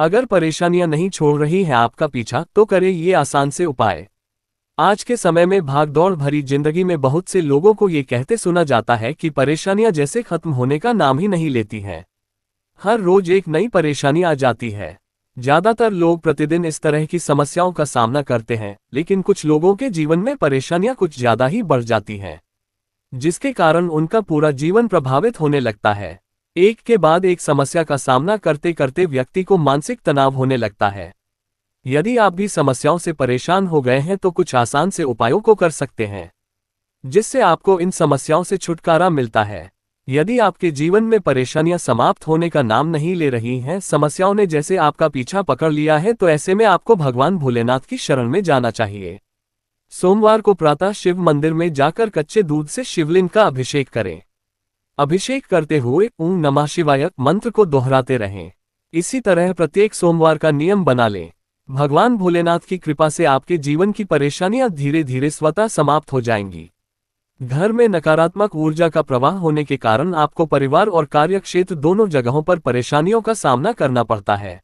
अगर परेशानियां नहीं छोड़ रही हैं आपका पीछा, तो करें ये आसान से उपाय। आज के समय में भागदौड़ भरी जिंदगी में बहुत से लोगों को ये कहते सुना जाता है कि परेशानियां जैसे खत्म होने का नाम ही नहीं लेती हैं। हर रोज एक नई परेशानी आ जाती है। ज्यादातर लोग प्रतिदिन इस तरह की समस्याओं का सामना करते हैं, लेकिन कुछ लोगों के जीवन में परेशानियां कुछ ज्यादा ही बढ़ जाती हैं, जिसके कारण उनका पूरा जीवन प्रभावित होने लगता है। एक के बाद एक समस्या का सामना करते करते व्यक्ति को मानसिक तनाव होने लगता है। यदि आप भी समस्याओं से परेशान हो गए हैं तो कुछ आसान से उपायों को कर सकते हैं, जिससे आपको इन समस्याओं से छुटकारा मिलता है। यदि आपके जीवन में परेशानियां समाप्त होने का नाम नहीं ले रही हैं, समस्याओं ने जैसे आपका पीछा पकड़ लिया है, तो ऐसे में आपको भगवान भोलेनाथ की शरण में जाना चाहिए। सोमवार को प्रातः शिव मंदिर में जाकर कच्चे दूध से शिवलिंग का अभिषेक करें। अभिषेक करते हुए ओम नमः शिवाय मंत्र को दोहराते रहें। इसी तरह प्रत्येक सोमवार का नियम बना लें। भगवान भोलेनाथ की कृपा से आपके जीवन की परेशानियां धीरे धीरे स्वतः समाप्त हो जाएंगी। घर में नकारात्मक ऊर्जा का प्रवाह होने के कारण आपको परिवार और कार्यक्षेत्र दोनों जगहों पर परेशानियों का सामना करना पड़ता है।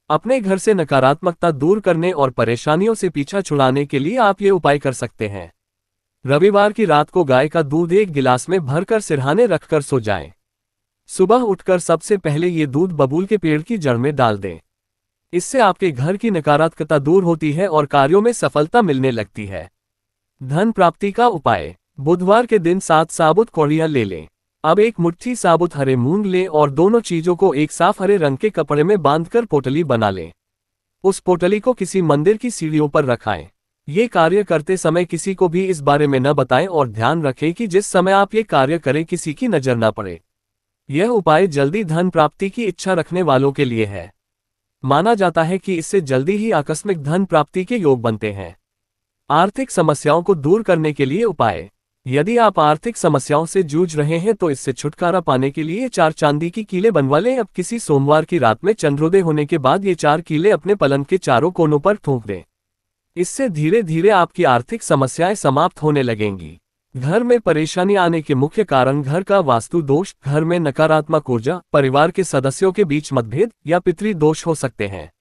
अपने घर से नकारात्मकता दूर करने और परेशानियों से पीछा छुड़ाने के लिए आप ये उपाय कर सकते हैं। रविवार की रात को गाय का दूध एक गिलास में भरकर सिरहाने रखकर सो जाएं। सुबह उठकर सबसे पहले ये दूध बबूल के पेड़ की जड़ में डाल दें। इससे आपके घर की नकारात्मकता दूर होती है और कार्यों में सफलता मिलने लगती है। धन प्राप्ति का उपाय। बुधवार के दिन 7 साबुत कौड़ियां ले लें। अब एक मुट्ठी साबुत हरे मूंग लें और दोनों चीजों को एक साफ हरे रंग के कपड़े में बांधकर पोटली बना लें। उस पोटली को किसी मंदिर की सीढ़ियों पर रखाएं। ये कार्य करते समय किसी को भी इस बारे में न बताएं और ध्यान रखें कि जिस समय आप ये कार्य करें किसी की नजर न पड़े। यह उपाय जल्दी धन प्राप्ति की इच्छा रखने वालों के लिए है। माना जाता है कि इससे जल्दी ही आकस्मिक धन प्राप्ति के योग बनते हैं। आर्थिक समस्याओं को दूर करने के लिए उपाय। यदि आप आर्थिक समस्याओं से जूझ रहे हैं तो इससे छुटकारा पाने के लिए 4 चांदी की कीलें बनवा लें। अब किसी सोमवार की रात में चंद्रोदय होने के बाद ये 4 कीलें अपने पलंग के चारों कोनों पर ठोक दें। इससे धीरे धीरे आपकी आर्थिक समस्याएं समाप्त होने लगेंगी। घर में परेशानी आने के मुख्य कारण घर का वास्तु दोष, घर में नकारात्मक ऊर्जा, परिवार के सदस्यों के बीच मतभेद या पितृ दोष हो सकते हैं।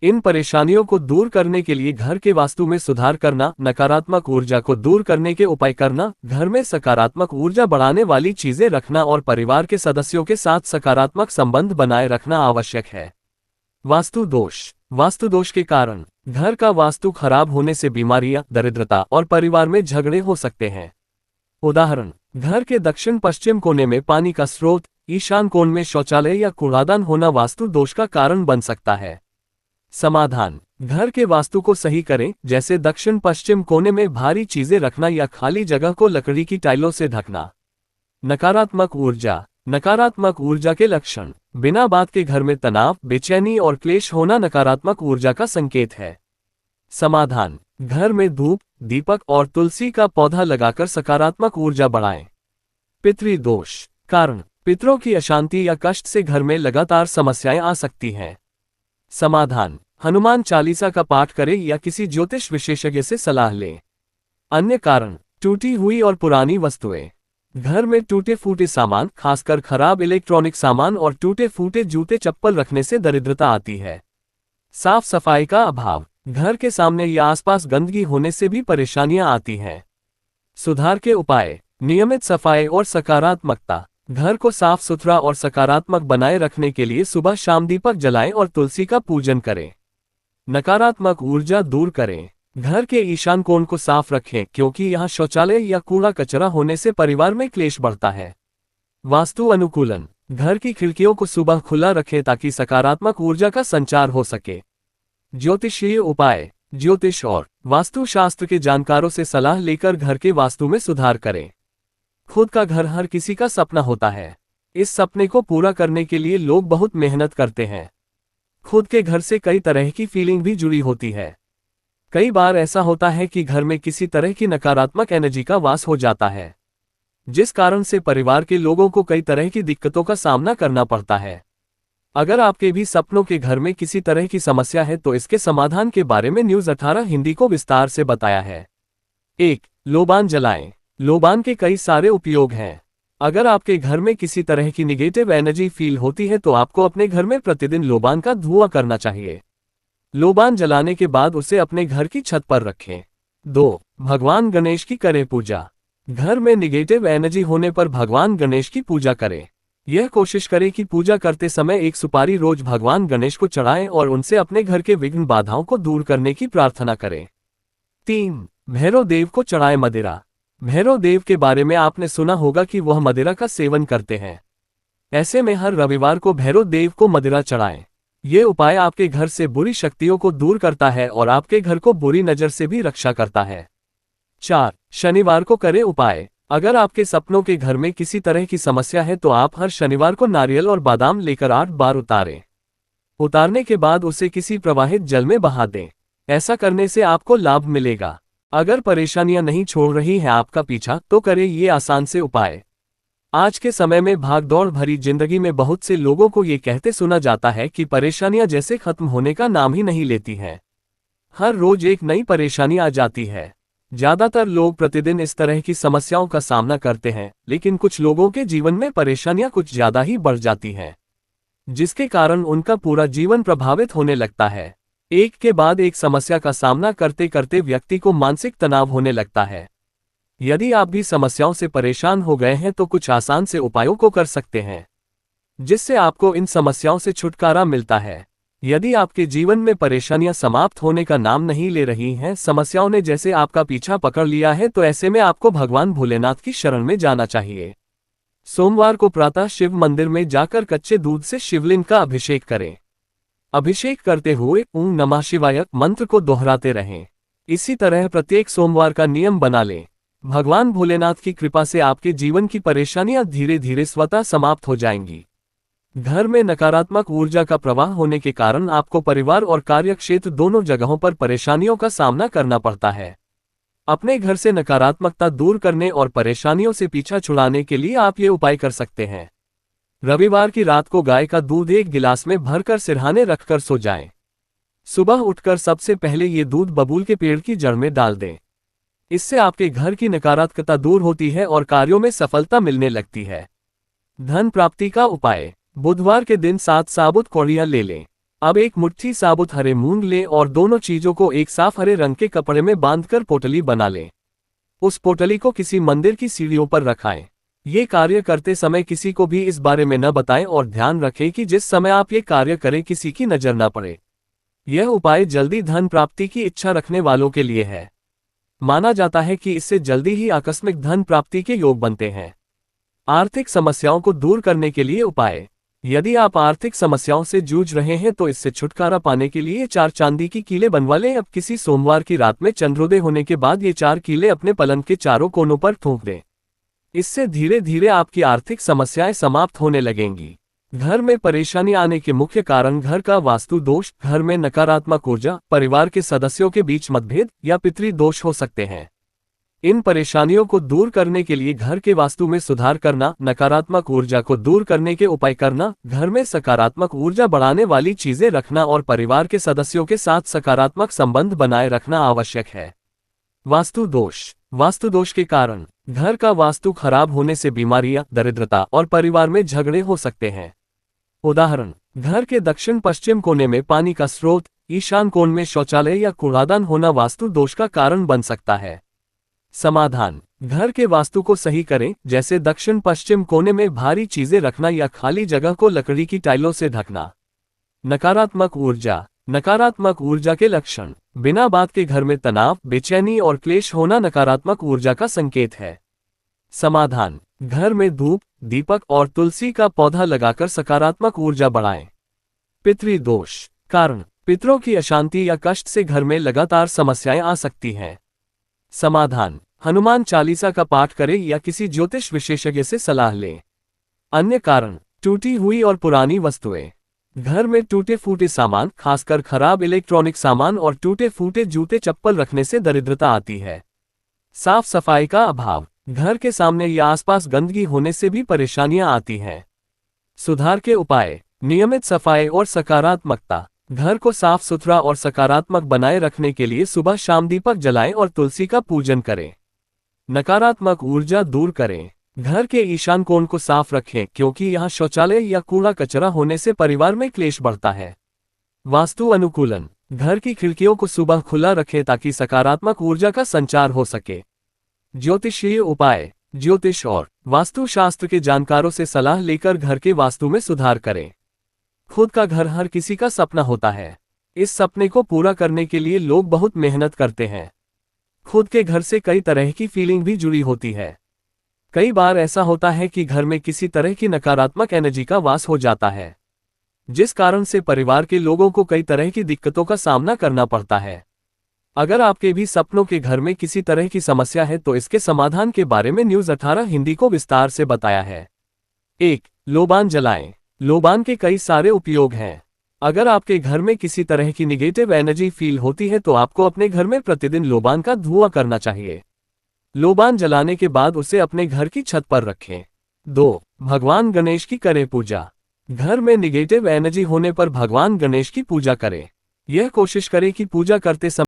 इन परेशानियों को दूर करने के लिए घर के वास्तु में सुधार करना, नकारात्मक ऊर्जा को दूर करने के उपाय करना, घर में सकारात्मक ऊर्जा बढ़ाने वाली चीजें रखना और परिवार के सदस्यों के साथ सकारात्मक संबंध बनाए रखना आवश्यक है। वास्तु दोष। वास्तु दोष के कारण घर का वास्तु खराब होने से बीमारियां, दरिद्रता और परिवार में झगड़े हो सकते हैं। उदाहरण, घर के दक्षिण पश्चिम कोने में पानी का स्रोत, ईशान कोण में शौचालय या कूड़ादान होना वास्तु दोष का कारण बन सकता है। समाधान। घर के वास्तु को सही करें, जैसे दक्षिण पश्चिम कोने में भारी चीजें रखना या खाली जगह को लकड़ी की टाइलों से ढकना। नकारात्मक ऊर्जा। नकारात्मक ऊर्जा के लक्षण। बिना बात के घर में तनाव, बेचैनी और क्लेश होना नकारात्मक ऊर्जा का संकेत है। समाधान। घर में धूप, दीपक और तुलसी का पौधा लगाकर सकारात्मक ऊर्जा बढ़ाएं। पितृ दोष। कारण, पितरों की अशांति या कष्ट से घर में लगातार समस्याएं आ सकती हैं। समाधान। हनुमान चालीसा का पाठ करें या किसी ज्योतिष विशेषज्ञ से सलाह लें। अन्य कारण, टूटी हुई और पुरानी वस्तुएं। घर में टूटे फूटे सामान, खासकर खराब इलेक्ट्रॉनिक सामान और टूटे फूटे जूते चप्पल रखने से दरिद्रता आती है। साफ सफाई का अभाव। घर के सामने या आसपास गंदगी होने से भी परेशानियां आती हैं। सुधार के उपाय। नियमित सफाई और सकारात्मकता। घर को साफ सुथरा और सकारात्मक बनाए रखने के लिए सुबह शाम दीपक जलाएं और तुलसी का पूजन करें। नकारात्मक ऊर्जा दूर करें। घर के ईशान कोण को साफ रखें, क्योंकि यहां शौचालय या कूड़ा कचरा होने से परिवार में क्लेश बढ़ता है। वास्तु अनुकूलन। घर की खिड़कियों को सुबह खुला रखें ताकि सकारात्मक ऊर्जा का संचार हो सके। ज्योतिषीय उपाय। ज्योतिष और वास्तुशास्त्र के जानकारों से सलाह लेकर घर के वास्तु में सुधार करें। खुद का घर हर किसी का सपना होता है। इस सपने को पूरा करने के लिए लोग बहुत मेहनत करते हैं। खुद के घर से कई तरह की फीलिंग भी जुड़ी होती है। कई बार ऐसा होता है कि घर में किसी तरह की नकारात्मक एनर्जी का वास हो जाता है, जिस कारण से परिवार के लोगों को कई तरह की दिक्कतों का सामना करना पड़ता है। अगर आपके भी सपनों के घर में किसी तरह की समस्या है तो इसके समाधान के बारे में न्यूज़ 18 हिंदी को विस्तार से बताया है। 1. लोबान जलाएं। लोबान के कई सारे उपयोग हैं। अगर आपके घर में किसी तरह की निगेटिव एनर्जी फील होती है तो आपको अपने घर में प्रतिदिन लोबान का धुआं करना चाहिए। लोबान जलाने के बाद उसे अपने घर की छत पर रखें। 2. भगवान गणेश की करें पूजा। घर में निगेटिव एनर्जी होने पर भगवान गणेश की पूजा करें। यह कोशिश करें कि पूजा करते समय एक सुपारी रोज भगवान गणेश को चढ़ाएं और उनसे अपने घर के विघ्न बाधाओं को दूर करने की प्रार्थना करें। 3. भैरव देव को चढ़ाएं मदिरा। भैरव देव के बारे में आपने सुना होगा कि वह मदिरा का सेवन करते हैं। ऐसे में हर रविवार को भैरव देव को मदिरा चढ़ाएं। ये उपाय आपके घर से बुरी शक्तियों को दूर करता है और आपके घर को बुरी नजर से भी रक्षा करता है। 4. शनिवार को करें उपाय। अगर आपके सपनों के घर में किसी तरह की समस्या है तो आप हर शनिवार को नारियल और बादाम लेकर 8 बार उतारें। उतारने के बाद उसे किसी प्रवाहित जल में बहा दें। ऐसा करने से आपको लाभ मिलेगा। अगर परेशानियां नहीं छोड़ रही हैं आपका पीछा तो करें ये आसान से उपाय। आज के समय में भागदौड़ भरी जिंदगी में बहुत से लोगों को ये कहते सुना जाता है कि परेशानियां जैसे खत्म होने का नाम ही नहीं लेती हैं। हर रोज एक नई परेशानी आ जाती है। ज्यादातर लोग प्रतिदिन इस तरह की समस्याओं का सामना करते हैं, लेकिन कुछ लोगों के जीवन में परेशानियां कुछ ज्यादा ही बढ़ जाती हैं, जिसके कारण उनका पूरा जीवन प्रभावित होने लगता है। एक के बाद एक समस्या का सामना करते करते व्यक्ति को मानसिक तनाव होने लगता है। यदि आप भी समस्याओं से परेशान हो गए हैं तो कुछ आसान से उपायों को कर सकते हैं, जिससे आपको इन समस्याओं से छुटकारा मिलता है। यदि आपके जीवन में परेशानियां समाप्त होने का नाम नहीं ले रही हैं, समस्याओं ने जैसे आपका पीछा पकड़ लिया है, तो ऐसे में आपको भगवान भोलेनाथ की शरण में जाना चाहिए। सोमवार को प्रातः शिव मंदिर में जाकर कच्चे दूध से शिवलिंग का अभिषेक करें। अभिषेक करते हुए ओम नमः शिवाय मंत्र को दोहराते रहें। इसी तरह प्रत्येक सोमवार का नियम बना लें। भगवान भोलेनाथ की कृपा से आपके जीवन की परेशानियां धीरे धीरे स्वतः समाप्त हो जाएंगी। घर में नकारात्मक ऊर्जा का प्रवाह होने के कारण आपको परिवार और कार्यक्षेत्र दोनों जगहों पर परेशानियों का सामना करना पड़ता है। अपने घर से नकारात्मकता दूर करने और परेशानियों से पीछा छुड़ाने के लिए आप ये उपाय कर सकते हैं। रविवार की रात को गाय का दूध एक गिलास में भरकर सिरहाने रखकर सो जाएं। सुबह उठकर सबसे पहले ये दूध बबूल के पेड़ की जड़ में डाल दें। इससे आपके घर की नकारात्मकता दूर होती है और कार्यों में सफलता मिलने लगती है। धन प्राप्ति का उपाय। बुधवार के दिन 7 साबुत कौड़ियां ले लें। अब एक मुट्ठी साबुत हरे मूंग लें और दोनों चीजों को एक साफ हरे रंग के कपड़े में बांधकर पोटली बना लें। उस पोटली को किसी मंदिर की सीढ़ियों पर रखाएं। ये कार्य करते समय किसी को भी इस बारे में न बताएं और ध्यान रखें कि जिस समय आप ये कार्य करें किसी की नजर न पड़े। यह उपाय जल्दी धन प्राप्ति की इच्छा रखने वालों के लिए है। माना जाता है कि इससे जल्दी ही आकस्मिक धन प्राप्ति के योग बनते हैं। आर्थिक समस्याओं को दूर करने के लिए उपाय। यदि आप आर्थिक समस्याओं से जूझ रहे हैं तो इससे छुटकारा पाने के लिए 4 चांदी की कीलें बनवा लें। अब किसी सोमवार की रात में चंद्रोदय होने के बाद ये 4 कीलें अपने पलंग के चारों कोनों पर ठोक दें। इससे धीरे धीरे आपकी आर्थिक समस्याएं समाप्त होने लगेंगी। घर में परेशानी आने के मुख्य कारण घर का वास्तु दोष, घर में नकारात्मक ऊर्जा, परिवार के सदस्यों के बीच मतभेद या पितृ दोष हो सकते हैं। इन परेशानियों को दूर करने के लिए घर के वास्तु में सुधार करना, नकारात्मक ऊर्जा को दूर करने के उपाय करना, घर में सकारात्मक ऊर्जा बढ़ाने वाली चीजें रखना और परिवार के सदस्यों के साथ सकारात्मक संबंध बनाए रखना आवश्यक है। वास्तु दोष। वास्तु दोष के कारण घर का वास्तु खराब होने से बीमारियां, दरिद्रता और परिवार में झगड़े हो सकते हैं। उदाहरण, घर के दक्षिण पश्चिम कोने में पानी का स्रोत, ईशान कोण में शौचालय या कूड़ादान होना वास्तु दोष का कारण बन सकता है। समाधान। घर के वास्तु को सही करें, जैसे दक्षिण पश्चिम कोने में भारी चीजें रखना या खाली जगह को लकड़ी की टाइलों से ढकना। नकारात्मक ऊर्जा। नकारात्मक ऊर्जा के लक्षण। बिना बात के घर में तनाव, बेचैनी और क्लेश होना नकारात्मक ऊर्जा का संकेत है। समाधान। घर में धूप, दीपक और तुलसी का पौधा लगाकर सकारात्मक ऊर्जा बढ़ाएं। पितृ दोष। कारण, पितरों की अशांति या कष्ट से घर में लगातार समस्याएं आ सकती हैं। समाधान। हनुमान चालीसा का पाठ करें या किसी ज्योतिष विशेषज्ञ से सलाह लें। अन्य कारण, टूटी हुई और पुरानी वस्तुएं। घर में टूटे फूटे सामान, खासकर खराब इलेक्ट्रॉनिक सामान और टूटे फूटे जूते चप्पल रखने से दरिद्रता आती है। साफ सफाई का अभाव। घर के सामने या आसपास गंदगी होने से भी परेशानियां आती हैं। सुधार के उपाय। नियमित सफाई और सकारात्मकता। घर को साफ सुथरा और सकारात्मक बनाए रखने के लिए सुबह शाम दीपक जलाएं और तुलसी का पूजन करें। नकारात्मक ऊर्जा दूर करें। घर के ईशान कोण को साफ रखें क्योंकि यहाँ शौचालय या कूड़ा कचरा होने से परिवार में क्लेश बढ़ता है। वास्तु अनुकूलन, घर की खिड़कियों को सुबह खुला रखें ताकि सकारात्मक ऊर्जा का संचार हो सके। ज्योतिषीय उपाय, ज्योतिष और वास्तुशास्त्र के जानकारों से सलाह लेकर घर के वास्तु में सुधार करें। खुद का घर हर किसी का सपना होता है। इस सपने को पूरा करने के लिए लोग बहुत मेहनत करते हैं। खुद के घर से कई तरह की फीलिंग भी जुड़ी होती है। कई बार ऐसा होता है कि घर में किसी तरह की नकारात्मक एनर्जी का वास हो जाता है, जिस कारण से परिवार के लोगों को कई तरह की दिक्कतों का सामना करना पड़ता है। अगर आपके भी सपनों के घर में किसी तरह की समस्या है तो इसके समाधान के बारे में न्यूज़ 18 हिंदी को विस्तार से बताया है। 1. लोबान जलाएं। लोबान के कई सारे उपयोग हैं। अगर आपके घर में किसी तरह की निगेटिव एनर्जी फील होती है तो आपको अपने घर में प्रतिदिन लोबान का धुआं करना चाहिए। लोबान जलाने के बाद उसे अपने घर की छत पर रखें। 2. भगवान गणेश की करें पूजा। घर में निगेटिव एनर्जी होने पर भगवान गणेश की पूजा करें। यह कोशिश करें कि पूजा करते समय